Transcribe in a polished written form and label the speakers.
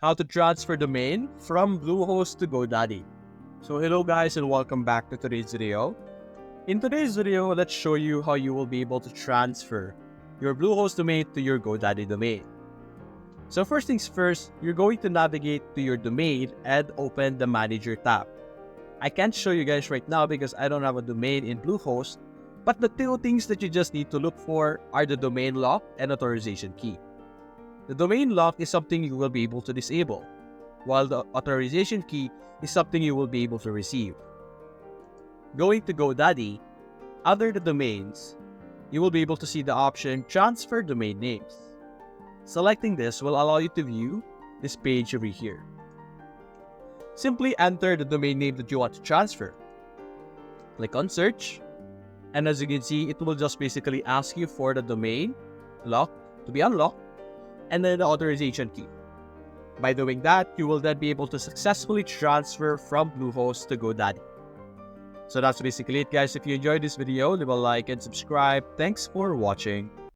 Speaker 1: how to transfer domain from Bluehost to Godaddy. So hello guys and welcome back to today's video. In today's video, let's show you how you will be able to transfer your Bluehost domain to your Godaddy domain. So first things first, you're going to navigate to your domain and open the Manager tab. I can't show you guys right now because I don't have a domain in Bluehost, but the two things that you just need to look for are the domain lock and authorization key. The domain lock is something you will be able to disable, while the authorization key is something you will be able to receive. Going to GoDaddy, under the domains, you will be able to see the option Transfer Domain Names. Selecting this will allow you to view this page over here. Simply enter the domain name that you want to transfer. Click on Search, and as you can see, it will just basically ask you for the domain lock to be unlocked and then the authorization key. By doing that, you will then be able to successfully transfer from Bluehost to GoDaddy. So that's basically it guys. If you enjoyed this video, leave a like and subscribe. Thanks for watching.